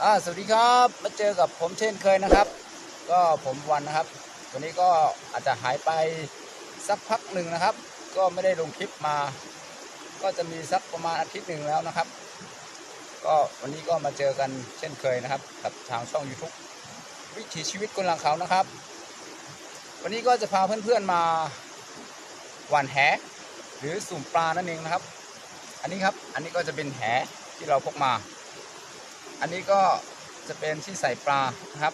สวัสดีครับมาเจอกับผมเช่นเคยนะครับก็ผมวันนะครับวันนี้ก็อาจจะหายไปสักพักหนึ่งนะครับก็ไม่ได้ลงคลิปมาก็จะมีสักประมาณอาทิตย์หนึ่งแล้วนะครับก็วันนี้ก็มาเจอกันเช่นเคยนะครับกับทางช่อง YouTube วิถีชีวิตคนหลังเขานะครับวันนี้ก็จะพาเพื่อนๆมาหว่านแหหรือสุ่มปลานั่นเองนะครับอันนี้ครับอันนี้ก็จะเป็นแหที่เราพกมาอันนี้ก็จะเป็นที่ใส่ปลานะครับ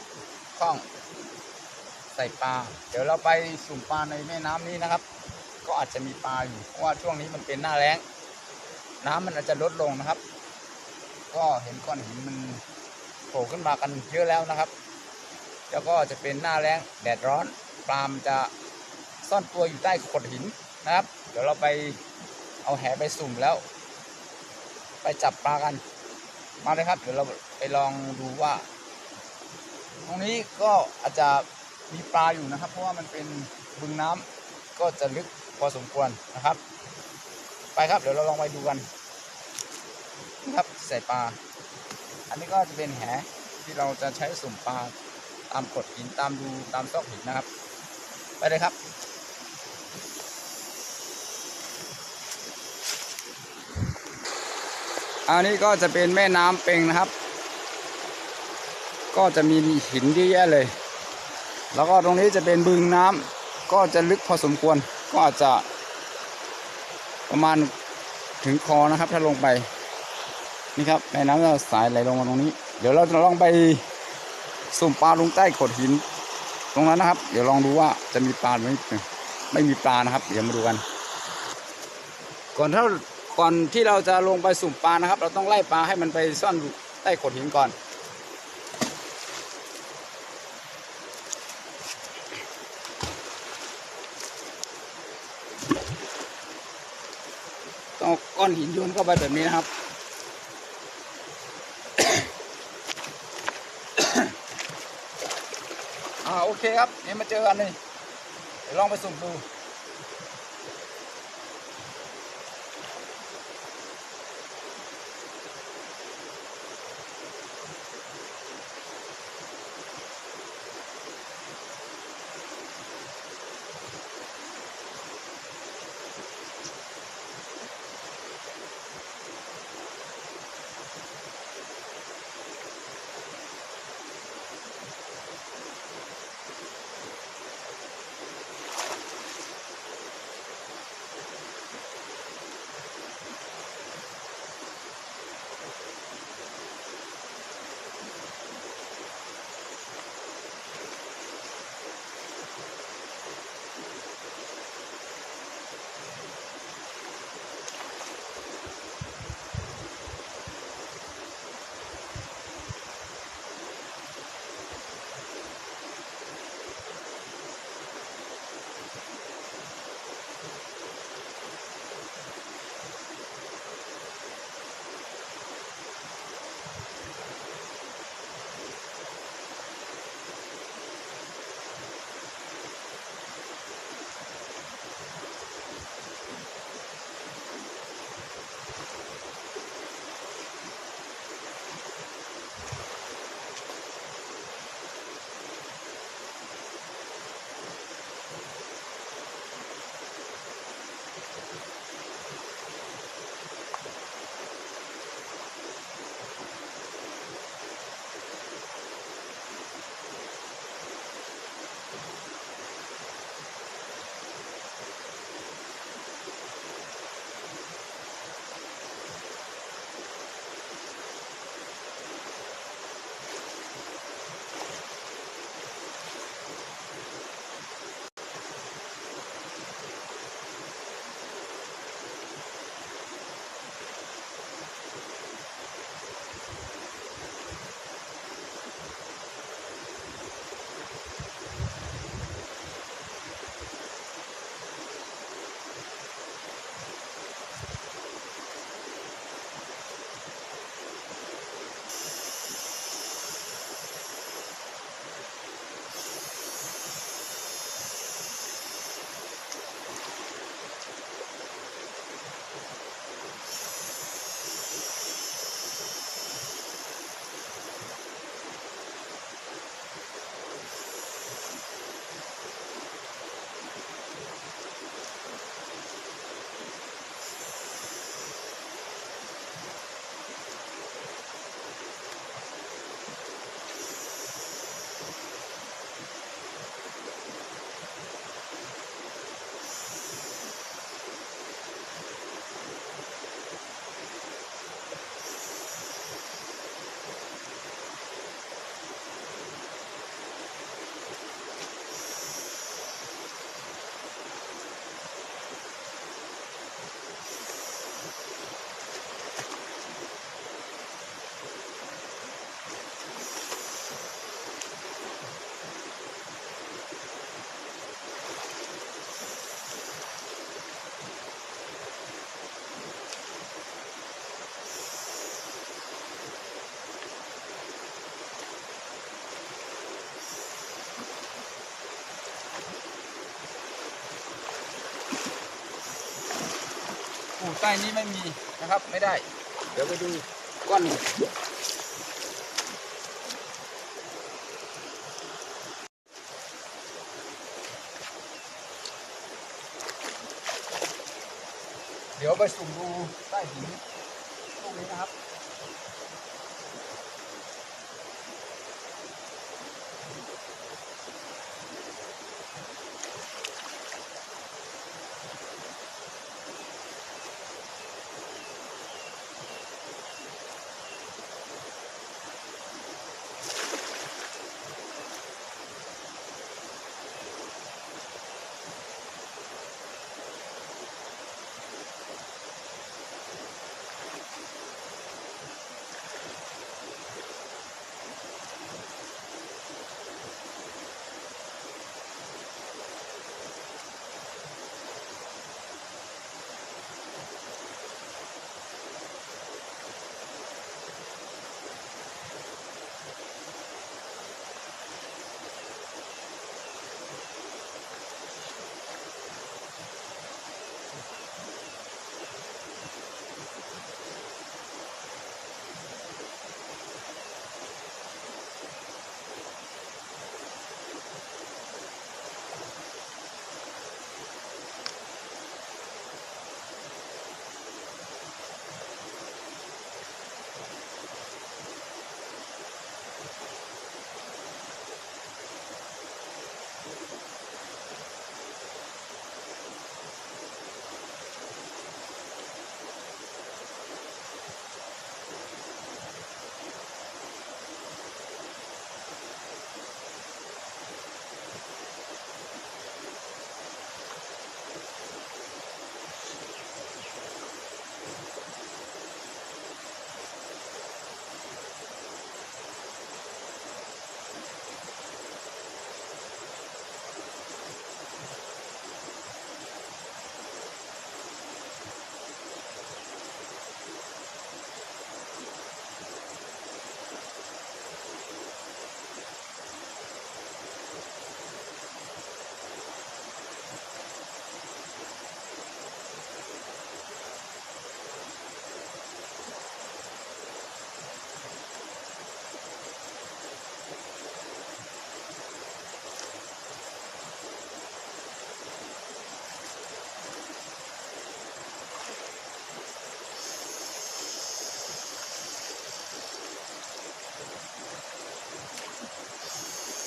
ข้องใส่ปลาเดี๋ยวเราไปสุ่มปลาในแม่น้ำนี้นะครับก็อาจจะมีปลาอยู่เพราะว่าช่วงนี้มันเป็นหน้าแล้งน้ำมันอาจจะลดลงนะครับก็เห็นก้อนหินมันโผล่ขึ้นมากันเยอะแล้วนะครับแล้วก็จะเป็นหน้าแล้งแดดร้อนปลามันจะซ่อนตัวอยู่ใต้โขดหินนะครับเดี๋ยวเราไปเอาแหไปสุ่มแล้วไปจับปลากันมาเลยครับเดี๋ยวเราไปลองดูว่าตรงนี้ก็อาจจะมีปลาอยู่นะครับเพราะว่ามันเป็นบึงน้ำก็จะลึกพอสมควรนะครับไปครับเดี๋ยวเราลองไปดูกันนะครับใส่ปลาอันนี้ก็จะเป็นแหที่เราจะใช้สุ่มปลาตามโขดหินตามดูตามซอกหินนะครับไปเลยครับอันนี้ก็จะเป็นแม่น้ำเปงนะครับก็จะมีหินเยอะแยะเลยแล้วก็ตรงนี้จะเป็นบึงน้ำก็จะลึกพอสมควรก็อาจจะประมาณถึงคอนะครับถ้าลงไปนี่ครับแม่น้ำจะสายไหลลงมาตรงนี้เดี๋ยวเราจะลองไปสุ่มปลาลงใต้โขดหินตรงนั้นนะครับเดี๋ยวลองดูว่าจะมีปลาหรือไม่มีปลานะครับเดี๋ยวมาดูกันก่อนที่เราจะลงไปสุ่มปลานะครับเราต้องไล่ปลาให้มันไปซ่อนใต้โขดหินก่อนต้องก้อนหินโยนเข้าไปแบบนี้นะครับโอเคครับเดี๋ยวมาเจอกันเลยเดี๋ยวลองไปสุ่มดู ใต้นี้ไม่มีนะครับไม่ได้เดี๋ยวไปดูก้อนหนึ่งเดี๋ยวไปสุ่มดูใต้หินตรงนี้นะครับ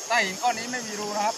ใต้หินก้อนนี้ไม่มีรูนะครับ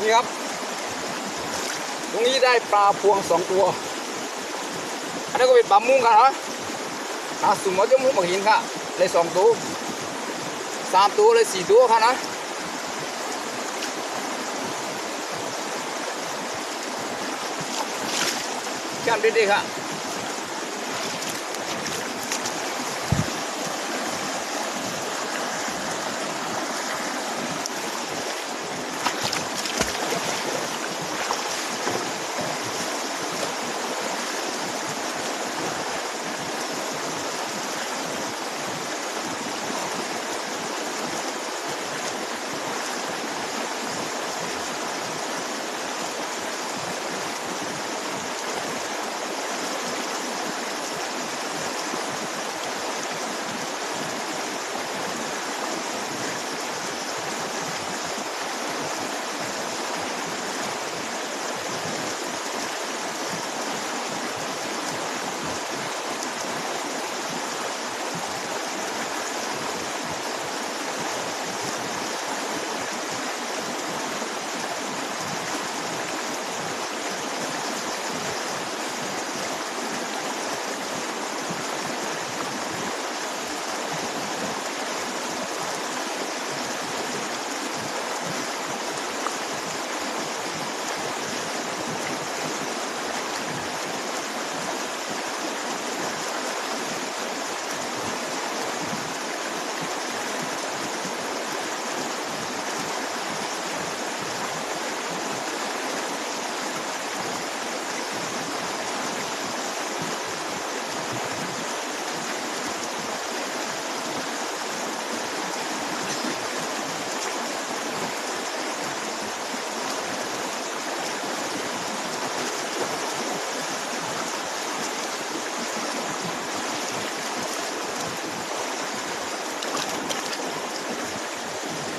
นี่ครับตรงนี้ได้ปลาพวง2 ตัวอันนี้ก็เป็นปลามุ้งกันเหรอสุ่มมาจมูกมาหินค่ะเลย2 ตัว3 ตัวเลย4 ตัวค่ะนะแค่นี้ดีค่ะ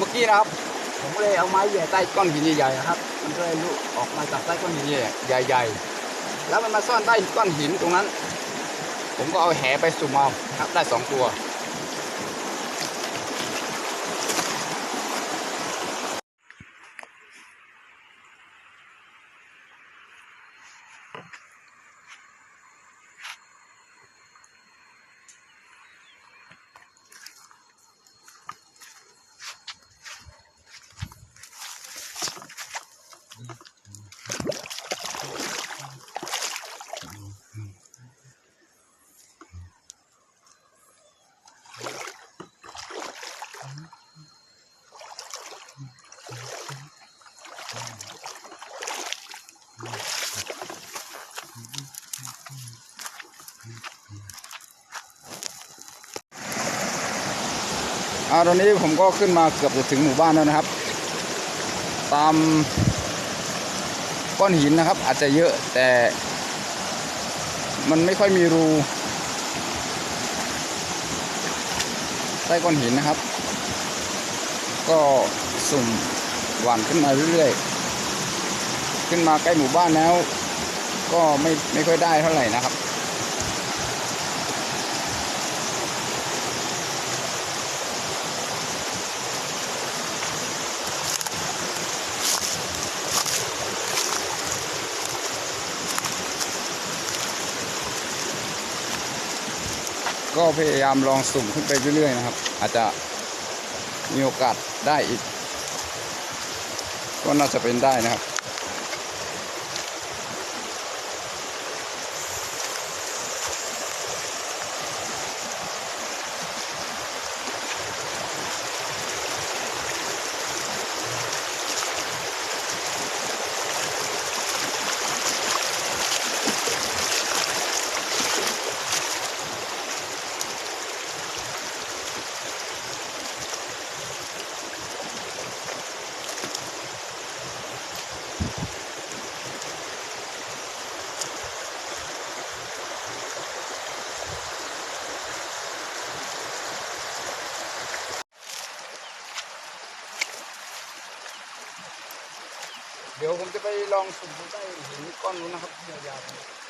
เมื่อกี้นะครับผมก็เลยเอาไม้แย่ใต้ก้อนหินใหญ่ๆนะครับมันก็เลยลุกออกมาจากใต้ก้อนหินใหญ่ๆแล้วมันมาซ่อนใต้ก้อนหินตรงนั้นผมก็เอาแหไปสุ่มเอาครับได้2 ตัวตอนนี้ผมก็ขึ้นมาเกือบจะถึงหมู่บ้านแล้วนะครับตามก้อนหินนะครับอาจจะเยอะแต่มันไม่ค่อยมีรูใต้ก้อนหินนะครับก็สุ่มหว่านขึ้นมาเรื่อยๆขึ้นมาใกล้หมู่บ้านแล้วก็ไม่ค่อยได้เท่าไหร่นะครับก็พยายามลองสุ่มขึ้นไปเรื่อยๆนะครับอาจจะมีโอกาสได้อีกก็น่าจะเป็นได้นะครับเดี๋ยวผมจะไปลองสุ่มดูใต้หินก้อนนู้นนะครับยาวๆ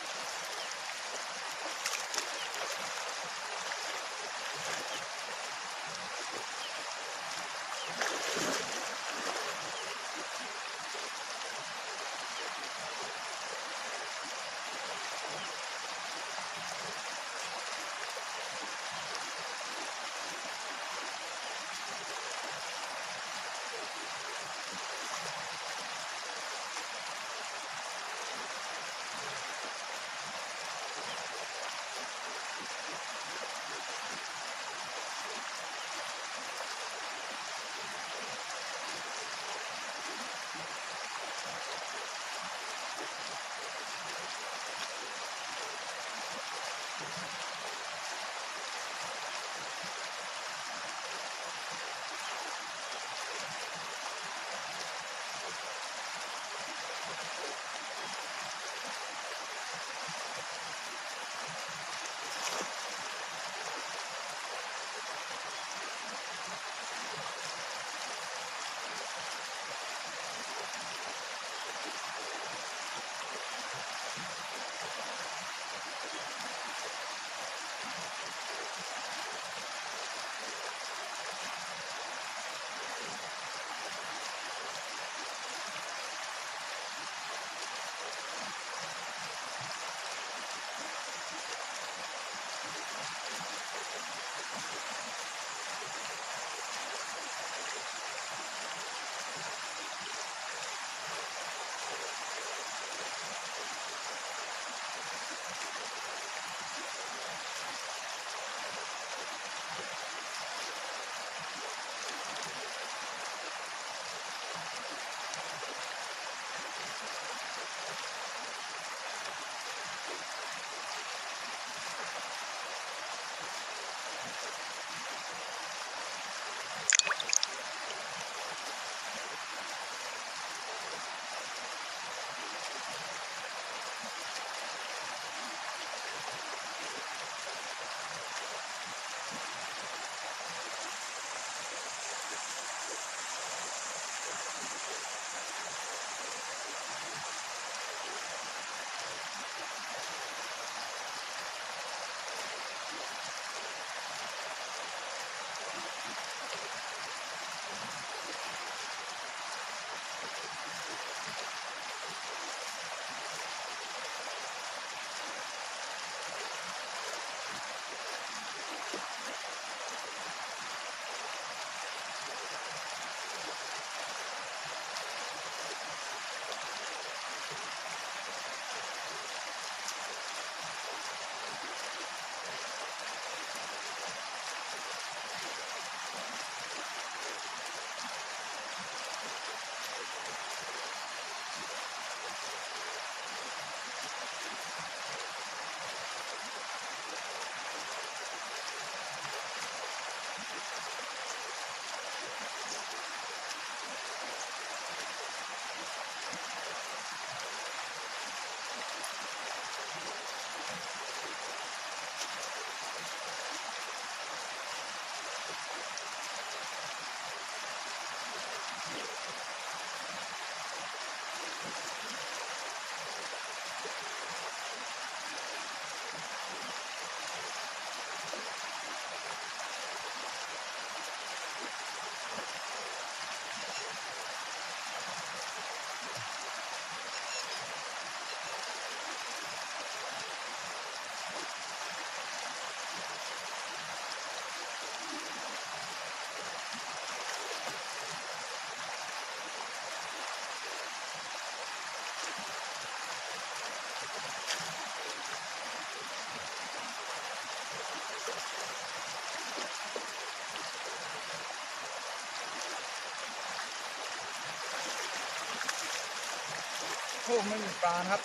อ้ไม่มีปลาครับ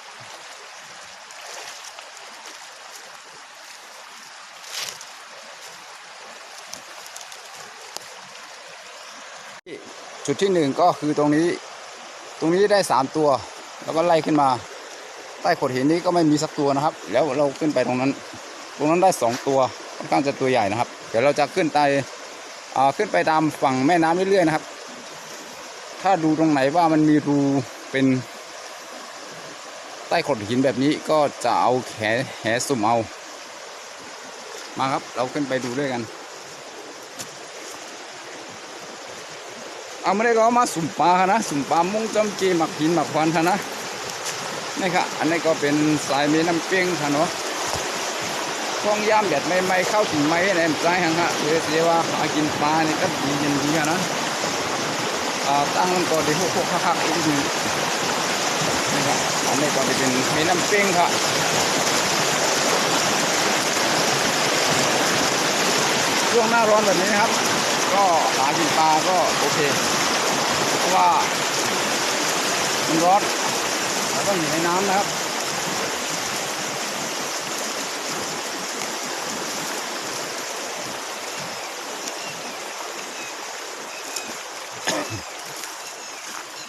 จุดที่หนึ่งก็คือตรงนี้ได้3ตัวแล้วก็ไล่ขึ้นมาใต้โขดหินนี้ก็ไม่มีสักตัวนะครับแล้วเราขึ้นไปตรงนั้นได้2ตัวค่อนข้างจะตัวใหญ่นะครับเดี๋ยวเราจะขึ้นไปตามฝั่งแม่น้ำเรื่อยๆนะครับถ้าดูตรงไหนว่ามันมีรูเป็นใต้โขดหินแบบนี้ก็จะเอาแหสุ่มเอามาครับเราขึ้นไปดูด้วยกันเอาไม่ได้ก็มาสุ่มปลานะสุ่มปลามุ้งจอมจีหมักหินหมักควันนะนี่ครับอันนี้ก็เป็นสายมีน้ำเปี้ยงค่ะเนาะช่วงย่ำแบบไม่เข้าถึงไม้ในใจห่างฮะเสียว่าหากินปลานี่ก็ดีเย็นดีนะตั้งมันก็ได้พวกคักๆอีกนิดนึงนี่ครับอันนี้ก็เป็นมีน้ำเปี้ยงค่ะช่วงหน้าร้อนแบบนี้นะครับก็หากินปลาก็โอเคเพราะว่ามันร้อนแล้วก็อยู่ในน้ำนะครับ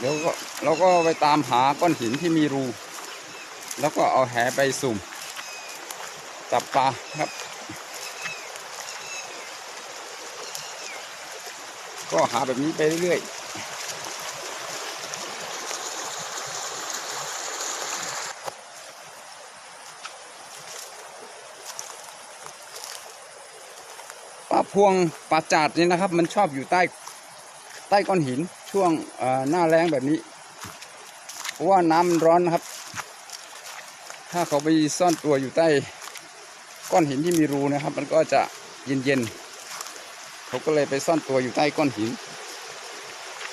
เดี๋ยวเราก็ไปตามหาก้อนหินที่มีรูแล้วก็เอาแหไปสุ่มจับปลาครับก็หาแบบนี้ไปเรื่อยๆปลาพวงปลาจาดนี่นะครับมันชอบอยู่ใต้ก้อนหินช่วงหน้าแล้งแบบนี้เพราะว่าน้ำมันร้อนนะครับถ้าเขาไปซ่อนตัวอยู่ใต้ก้อนหินที่มีรูนะครับมันก็จะเย็นๆเขาก็เลยไปซ่อนตัวอยู่ใต้ก้อนหิน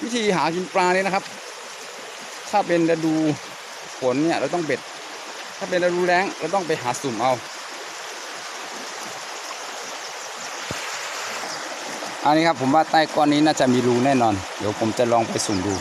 วิธีหากินปลาเนี่ยนะครับถ้าเป็นฤดูฝนเนี่ยเราต้องเบ็ดถ้าเป็นฤดูแล้งเราต้องไปหาสุ่มเอาอันนี้ครับผมว่าใต้ก้อนนี้น่าจะมีรูแน่นอนเดี๋ยวผมจะลองไปสุ่มดู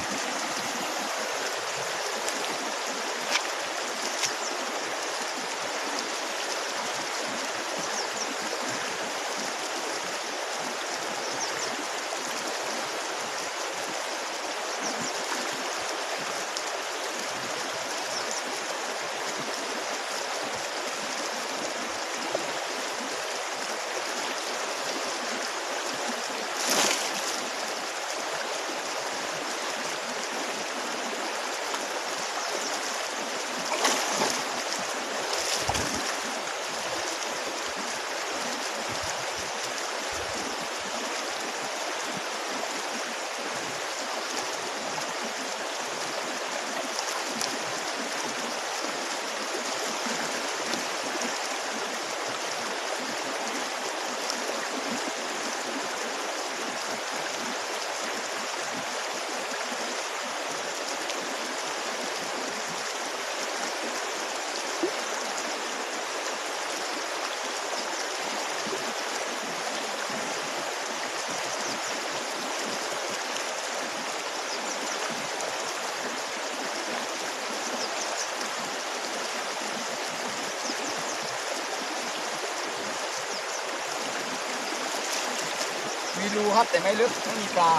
มีรูครับแต่ไม่ลึกไม่มีปลา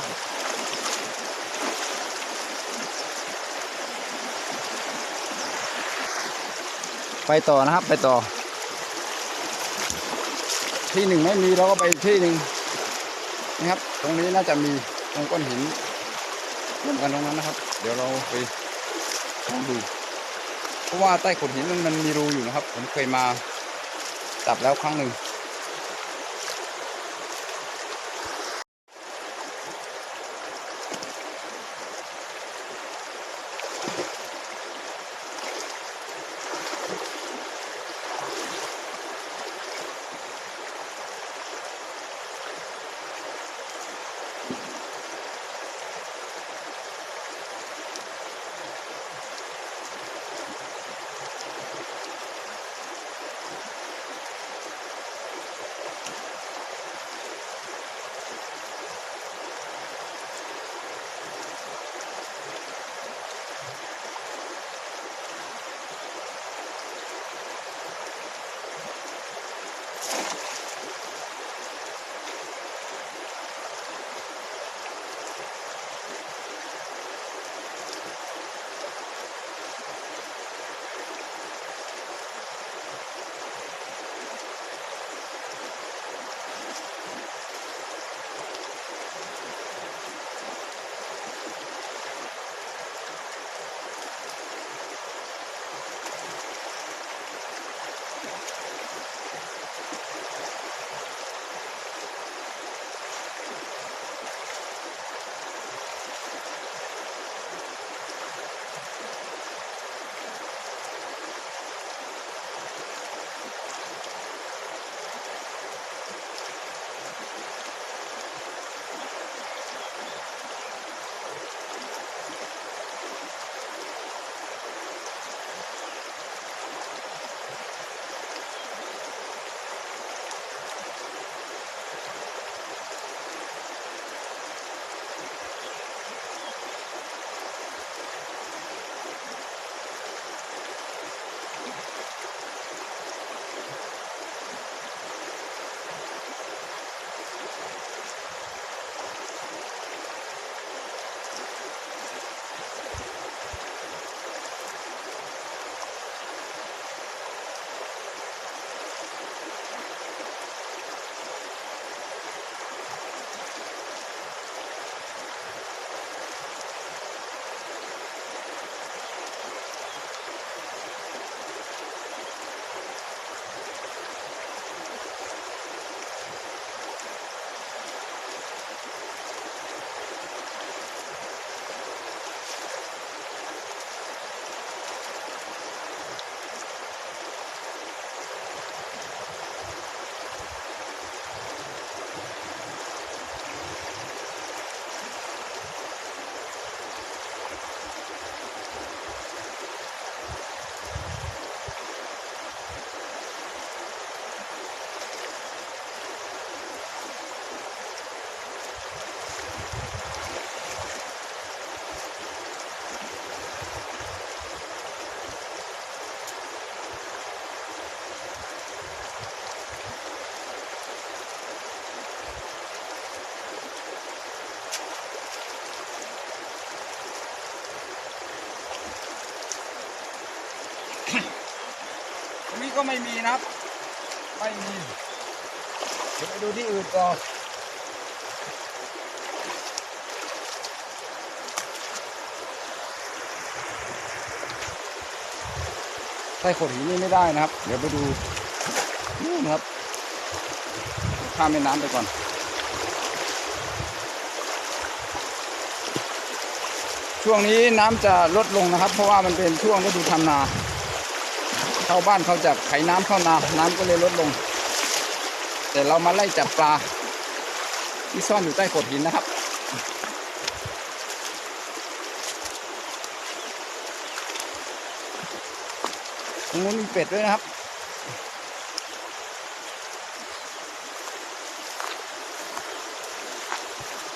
ไปต่อนะครับไปต่อที่หนึ่งไม่มีเราก็ไปที่หนึ่งนะครับตรงนี้น่าจะมีตรงก้อนหินร่วมกันตรงนั้นนะครับเดี๋ยวเราไปลองดูเพราะว่าใต้โขดหินมันมีรูอยู่นะครับผมเคยมาจับแล้วครั้งหนึ่ง ก็ไม่มีนะครับไม่มีเดี๋ยวไปดูที่อื่นก่อนใต้โขดหินนี่ไม่ได้นะครับเดี๋ยวไปดูนู่นครับข้ามแม่น้ำไปก่อนช่วงนี้น้ำจะลดลงนะครับเพราะว่ามันเป็นช่วงฤดูทำนาชาวบ้านเขาจะไขน้ำเข้านาน้ำก็เลยลดลงแต่เรามาไล่จับปลาที่ซ่อนอยู่ใต้โขดหินนะครับตรงนู้นมีเป็ดด้วยนะครับ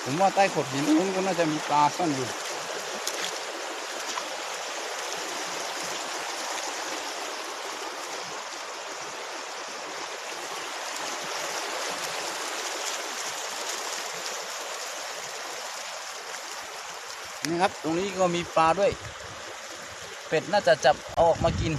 ผมว่าใต้โขดหินนู้นก็น่าจะมีปลาซ่อนอยู่นี่ครับตรงนี้ก็มีปลาด้วยเป็ดน่าจะจับเอาออกมากิน